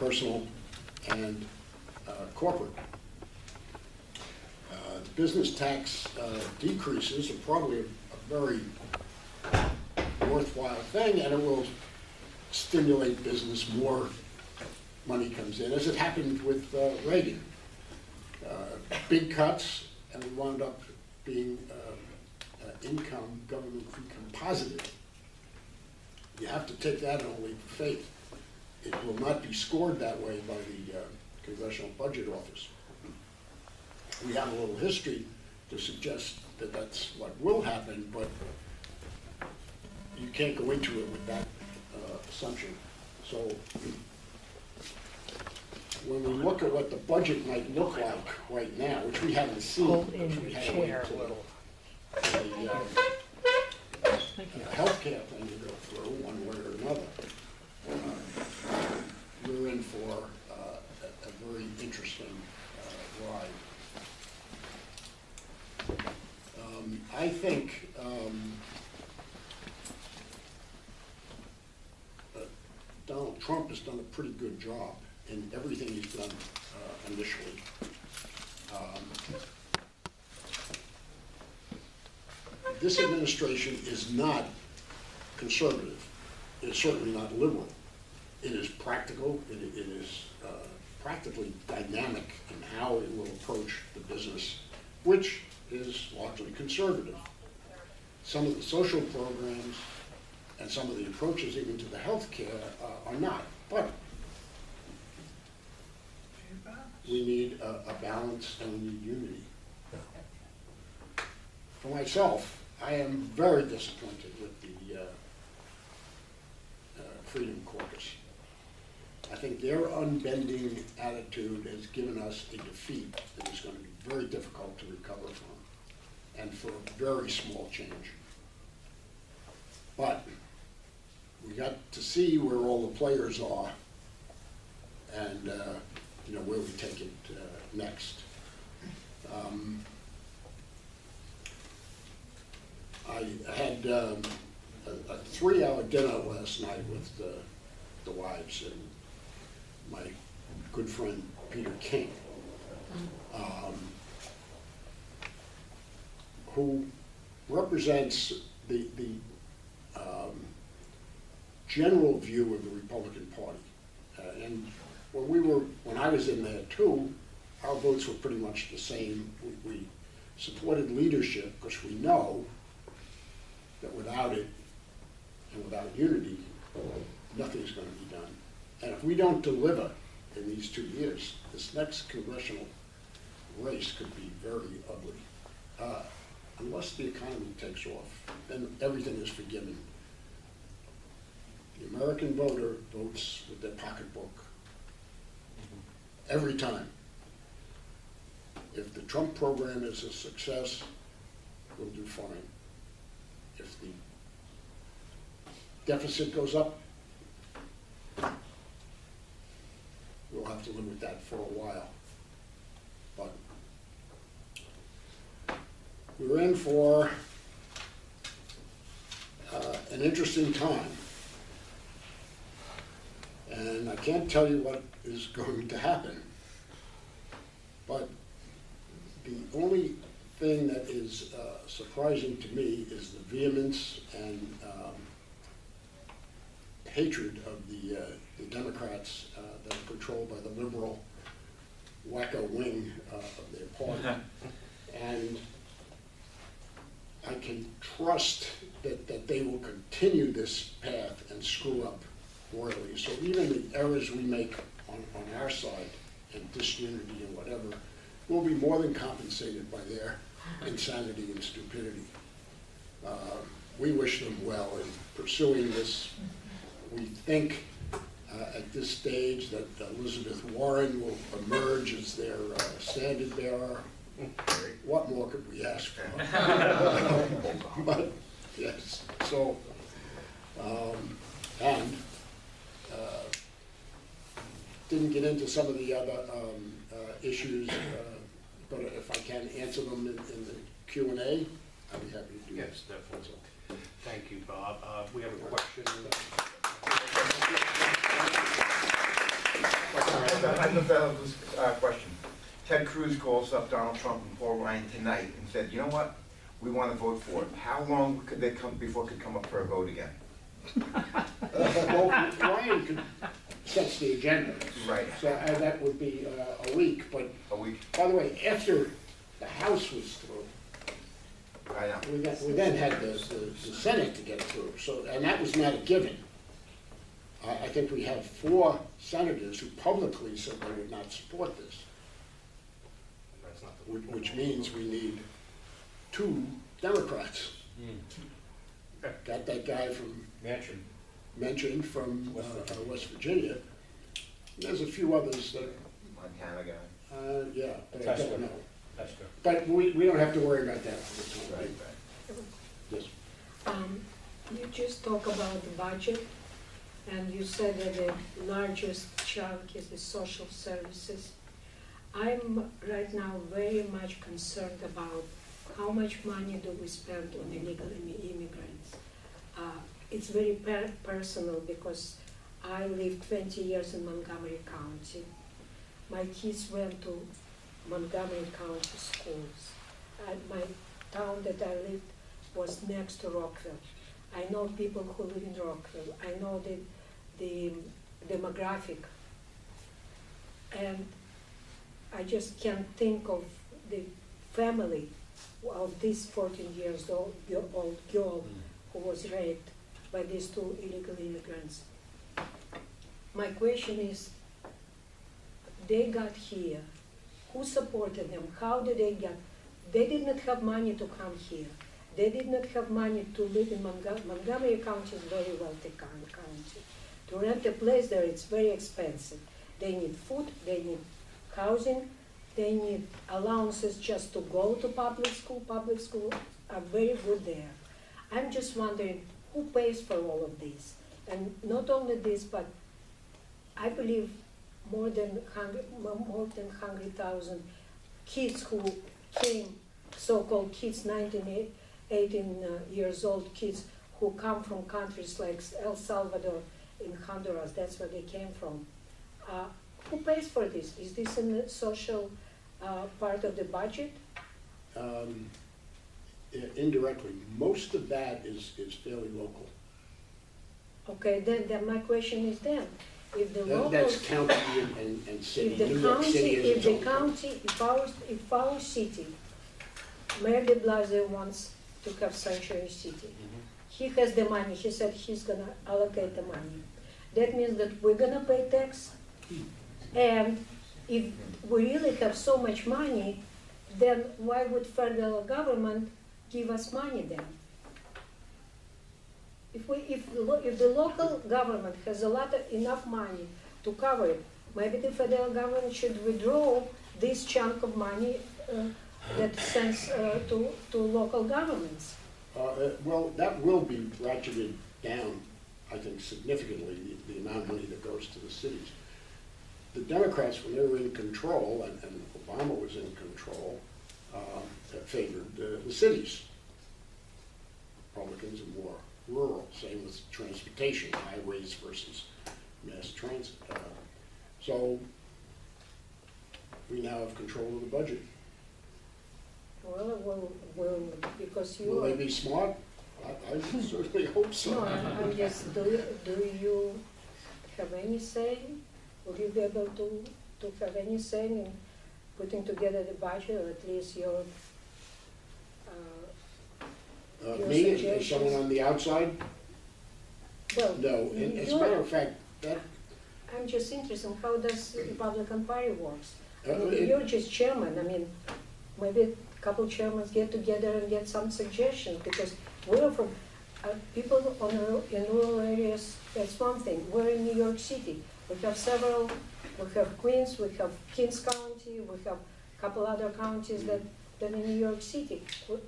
personal and corporate. Business tax decreases are probably a very worthwhile thing, and it will stimulate business. More money comes in, as it happened with Reagan. Big cuts, and we wound up being government income positive. You have to take that on a leap of faith. It will not be scored that way by the Congressional Budget Office. We have a little history to suggest that that's what will happen, but you can't go into it with that assumption. So when we look at what the budget might look like right now, which we haven't seen, Hold in because we your had to chair wait a little. the healthcare thing to go through one way or another, we're in for a very interesting ride. I think Donald Trump has done a pretty good job in everything he's done initially. This administration is not conservative. It's certainly not liberal. It is practical. It is practically dynamic in how it will approach the business, which is largely conservative. Some of the social programs and some of the approaches even to the health care are not. But we need a balance and we need unity. For myself, I am very disappointed with the Freedom Caucus. I think their unbending attitude has given us a defeat that is going to be very difficult to recover from, and for a very small change. But we got to see where all the players are, and where we take it next. I had a 3-hour dinner last night with the wives and my good friend Peter King, who represents the general view of the Republican Party. And when I was in there too, our votes were pretty much the same. We supported leadership because we know that without it and without unity, nothing's going to be done. And if we don't deliver in these 2 years, this next congressional race could be very ugly. Unless the economy takes off, then everything is forgiven. The American voter votes with their pocketbook every time. If the Trump program is a success, we'll do fine. If the deficit goes up, we'll have to live with that for a while. But we're in for an interesting time. And I can't tell you what is going to happen. But the only thing that is surprising to me is the vehemence and hatred of the Democrats that are controlled by the liberal wacko wing of their party. And I can trust that they will continue this path and screw up royally. So even the errors we make on our side and disunity and whatever will be more than compensated by their insanity and stupidity. We wish them well in pursuing this. We think at this stage that Elizabeth Warren will emerge as their standard bearer. What more could we ask for? But yes, so and didn't get into some of the other issues, but if I can answer them in the Q&A, I'd be happy to do that. Yes, definitely. Thank you, Bob. We have a question. hypothetical question. Ted Cruz calls up Donald Trump and Paul Ryan tonight and said, you know what? We want to vote for it. How long could they come before it could come up for a vote again? Well, Ryan could sets the agenda. Right. So that would be a week, but A week? by the way, after the House was through, I know. we then had the Senate to get through, so, and that was not a given. I think we have 4 senators who publicly said they would not support this, That's not the. which means we need 2 Democrats. Got that guy from, mentioned from West Virginia. There's a few others that, Montana guy. yeah, but I That's don't good. know. That's good. But we don't have to worry about that for the time. Yes. You just talk about the budget, and you said that the largest chunk is the social services. I'm right now very much concerned about how much money do we spend on illegal immigrants. It's very personal because I lived 20 years in Montgomery County. My kids went to Montgomery County schools. And my town that I lived was next to Rockville. I know people who live in Rockville. I know the demographic. And I just can't think of the family of this 14 years old girl who was raped by these 2 illegal immigrants. My question is, they got here. Who supported them? How did they get? They did not have money to come here. They did not have money to live in Montgomery County is a very wealthy county. To rent a place there, it's very expensive. They need food, they need housing, they need allowances just to go to public school. Public schools are very good there. I'm just wondering who pays for all of this? And not only this, but I believe more than 100,000 kids who came, so-called kids, 19, 18 years old kids who come from countries like El Salvador and Honduras, that's where they came from. Who pays for this? Is this in the social part of the budget? Indirectly, most of that is fairly local. Okay, then my question is then, if the local... That's county and city. If the New York City is its own county, if our city, Mayor de Blasio wants to have Sanctuary City, he has the money, he said he's gonna allocate the money. That means that we're gonna pay tax, and if we really have so much money, then why would federal government give us money then? If the local government has enough money to cover it, maybe the federal government should withdraw this chunk of money that sends to local governments. Well, that will be ratcheted down, I think, significantly, the amount of money that goes to the cities. The Democrats, when they were in control, and Obama was in control, favored the cities. Republicans are more rural, same with transportation, highways versus mass transit. So we now have control of the budget. Well, because you... Will they be smart? I certainly hope so. No, I'm just, do you have any say? Will you be able to have any say in putting together the budget, or at least your Me, as suggestions? someone on the outside? Well, No, and as a matter of fact, that... I'm just interested in how does the Republican Party works. it- You're just chairman, I mean, maybe a couple chairmen get together and get some suggestions, because we're from, people in rural areas, that's one thing. We're in New York City. We have several, we have Queens, we have Kings County, we have a couple other counties that in New York City.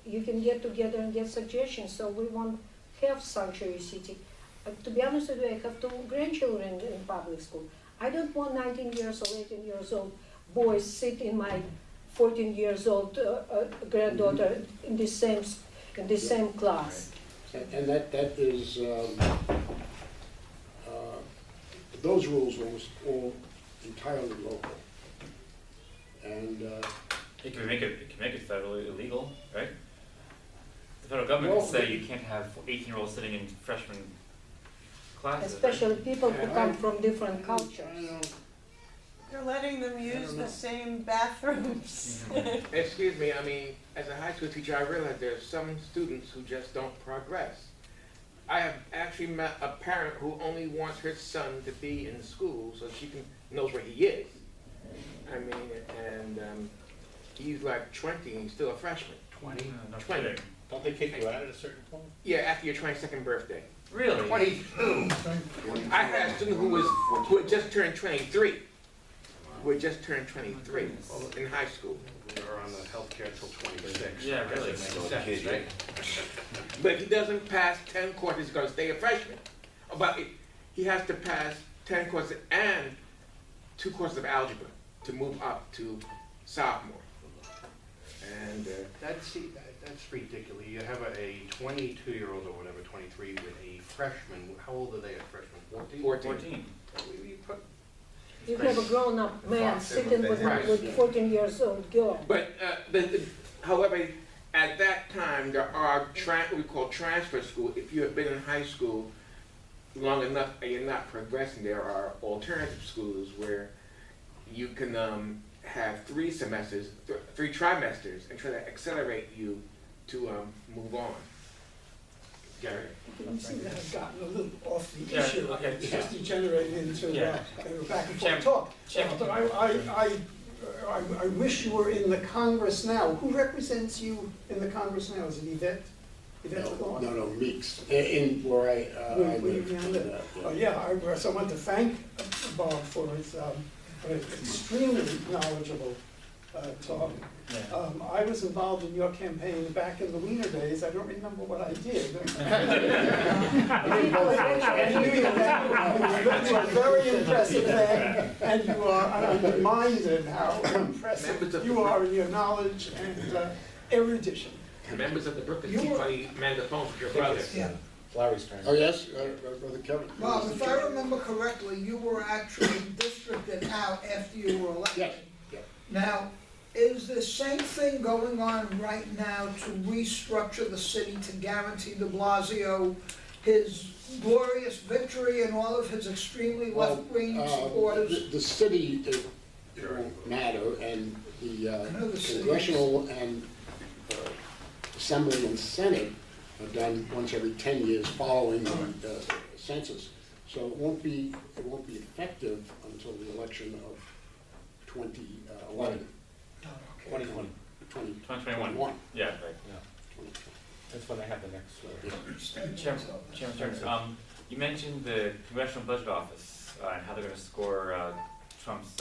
You can get together and get suggestions, so we won't have Sanctuary City. To be honest with you, I have 2 grandchildren in public school. I don't want 19 years old, 18 years old boys sit in my 14 years old granddaughter in the same class. And that is, those rules will all entirely local. And, It can make it federally illegal, right? The federal government Well, can say you can't have 18-year-olds sitting in freshman classes, right? Especially people who Yeah, come from different I cultures. don't, They're letting them use know. the same bathrooms. Excuse me, I mean, as a high school teacher, I realize there are some students who just don't progress. I have actually met a parent who only wants her son to be in school so she knows where he is. I mean, and he's like 20 and he's still a freshman. 20? No 20. kidding. Don't they kick you out at a certain point? Yeah, after your 22nd birthday. Really? 22. I had a student who had just turned 23. Who had just turned 23 in high school. We were on the healthcare until 26. Yeah, That really. doesn't make sense, right? But if he doesn't pass 10 courses, he's going to stay a freshman. But he has to pass 10 courses and 2 courses of algebra to move up to sophomore. And That's ridiculous. You have a 22-year-old or whatever, 23, with a freshman. How old are they, a freshman? 14? 14. We put- You have a grown-up man Fox, sitting with right. with 14 years old girl. But, however, at that time, there are what we call transfer school. If you have been in high school long enough and you're not progressing, there are alternative schools where you can have 3 semesters, 3 trimesters, and try to accelerate you to move on. Gary? It seems to have gotten a little off the Yeah, issue. okay. It's just degenerated into Yeah. back and Chairman- forth talk. Chairman- But I wish you were in the Congress now. Who represents you in the Congress now? Is it Yvette? Yvette Law? no, Meeks, in where I Where live. you now live. Yeah, so I want to thank Bob for his extremely knowledgeable talk. Yeah. I was involved in your campaign back in the Wiener days. I don't remember what I did. I knew you then. You were very impressive then, and you are, I'm reminded how impressive you are in your knowledge and erudition. Members of the Brooklyn You Tea were- Party manned the phone for your brother. Yeah. Larry's turn. Oh, yes, Brother Kevin? Bob, if I remember correctly, you were actually districted out after you were elected. Yes, yeah. Now, is the same thing going on right now to restructure the city to guarantee de Blasio his glorious victory and all of his extremely Well, left-wing supporters? The city, it won't matter, and the know the cities. congressional and assembly and senate are done once every 10 years following the census. So it won't be effective until the election of 2011. 2020. 2021. Yeah, right. That's when I have the next. Chairman, you mentioned the Congressional Budget Office and how they're going to score Trump's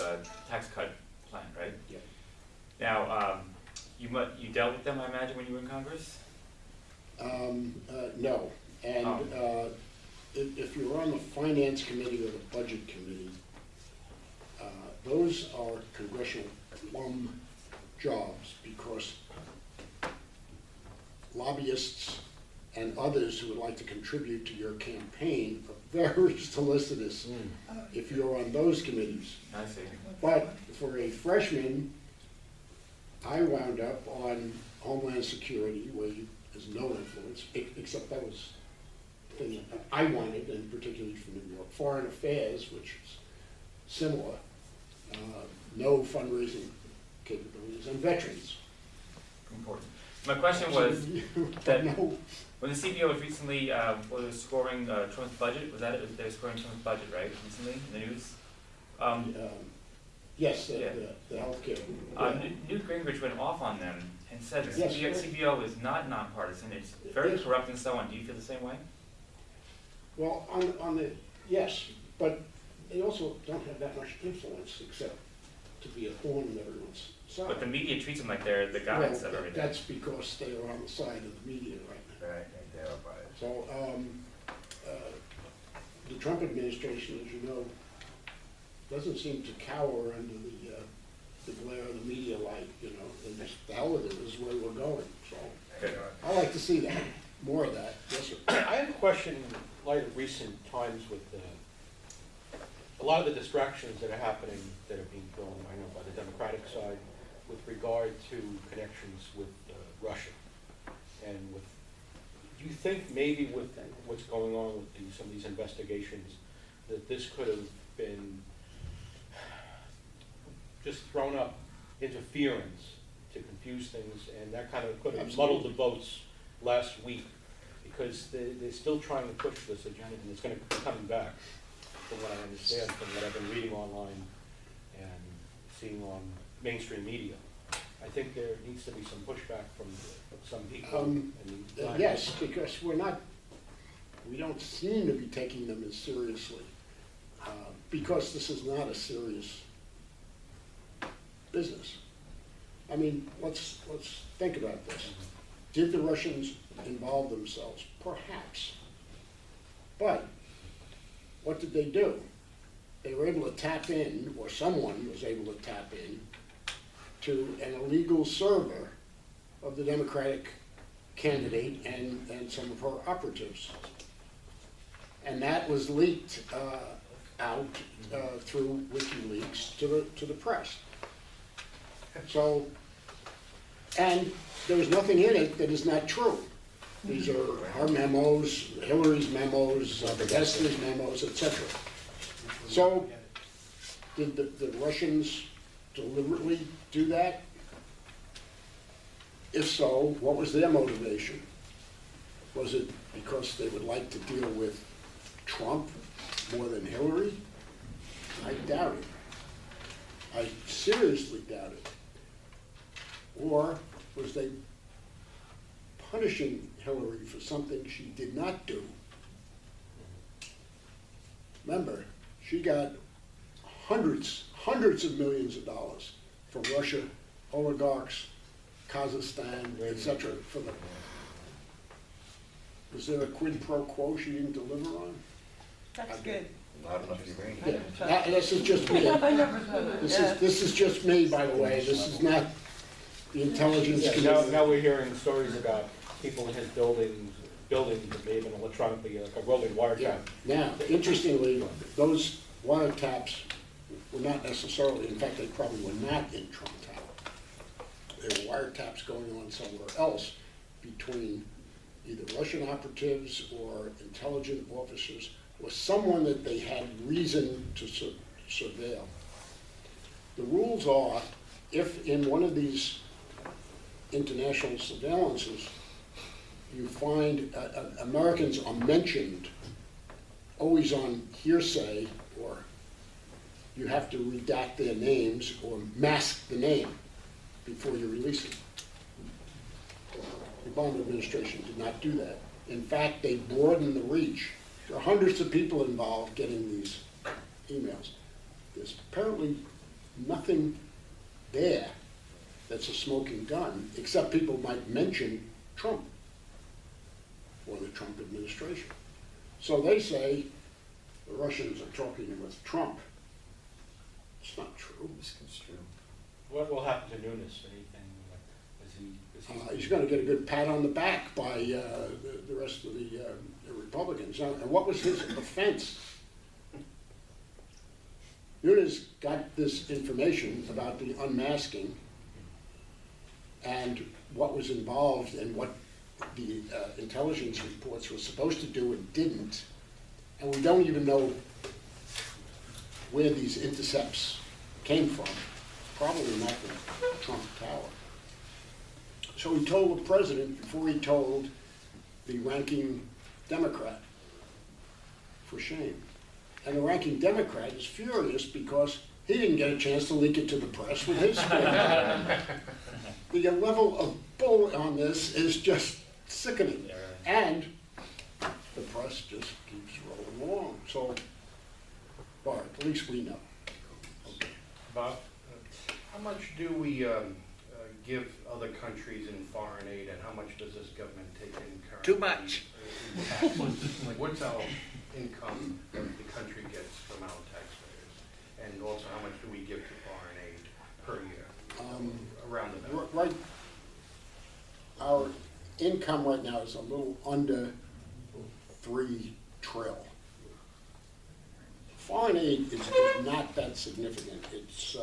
tax cut plan, right? Yeah. Now, you dealt with them, I imagine, when you were in Congress? No, and if you're on the finance committee or the budget committee, those are congressional plum jobs because lobbyists and others who would like to contribute to your campaign are very solicitous if you're on those committees. I see. But for a freshman, I wound up on Homeland Security, where there's no influence, except that was the thing that I wanted, and particularly from New York. Foreign Affairs, which is similar, no fundraising capabilities, and veterans. Important. My question was that No, when the CBO was recently was scoring Trump's budget, was that it? They were scoring Trump's budget, right, recently in the news? yes, Yeah. the healthcare. Newt Gingrich went off on them and said the Yes. CBO is not nonpartisan, it's very Yes. corrupt and so on. Do you feel the same way? Well, on the, yes, but they also don't have that much influence except to be a thorn in everyone's side. But the media treats them like they're the guys of Well, everything. that's because they are on the side of the media right now. Right, they're about it. So, the Trump administration, as you know, doesn't seem to cower under the glare of the media light, you know, and just the hell with it is where we're going, so. Good. I like to see that, more of that, yes, sir. I have a question in light of recent times with a lot of the distractions that are happening, that are being thrown, I know, by the Democratic side with regard to connections with Russia. And with, do you think maybe with what's going on with some of these investigations, that this could have been just thrown up interference to confuse things, and that kind of could have muddled the votes last week, because they're still trying to push this agenda, and it's going to be coming back, from what I understand, from what I've been reading online and seeing on mainstream media. I think there needs to be some pushback from some people. Yes, because we don't seem to be taking them as seriously, because this is not a serious business. I mean, let's think about this. Did the Russians involve themselves? Perhaps. But what did they do? They were able to tap in, or someone was able to tap in, to an illegal server of the Democratic candidate and some of her operatives. And that was leaked out through WikiLeaks to the press. So, and there was nothing in it that is not true. These are our memos, Hillary's memos, Podesta's memos, etc. So, did the Russians deliberately do that? If so, what was their motivation? Was it because they would like to deal with Trump more than Hillary? I doubt it. I seriously doubt it. Or was they punishing Hillary for something she did not do? Remember, she got hundreds of millions of dollars from Russia, oligarchs, Kazakhstan, etc. Was there a quid pro quo she didn't deliver on? That's good. Not enough uranium. Yeah, this is just me. This is just me, by the way. This is not the intelligence community. Now we're hearing stories about people in his buildings that may have been electronically, like a rolling wiretap. Yeah. Now, interestingly, those wiretaps were not necessarily, in fact, they probably were not in Trump Tower. There were wiretaps going on somewhere else between either Russian operatives or intelligence officers or someone that they had reason to surveil. The rules are, if in one of these international surveillances you find Americans are mentioned always on hearsay, or you have to redact their names or mask the name before you release it. The Obama administration did not do that. In fact, they broadened the reach. There are hundreds of people involved getting these emails. There's apparently nothing there that's a smoking gun, except people might mention Trump or the Trump administration. So they say the Russians are talking with Trump. It's not true. Misconstrued. What will happen to Nunes? He's going to get a good pat on the back by the rest of the Republicans. And what was his offense? Nunes got this information about the unmasking and what was involved and what the intelligence reports were supposed to do and didn't. And we don't even know where these intercepts came from. Probably not the Trump Tower. So he told the president before he told the ranking Democrat. For shame. And the ranking Democrat is furious because he didn't get a chance to leak it to the press with his story. The level of bull on this is just sickening. And the press just keeps rolling along. So, Bart, at least we know. Okay. Bob, how much do we give other countries in foreign aid, and how much does this government take in currently? Too much. Like, what's our income that the country gets from our taxpayers? And also, how much do we give to foreign aid per year, around the middle? Right. Our income right now is a little under $3 trillion. foreign aid is not that significant. It's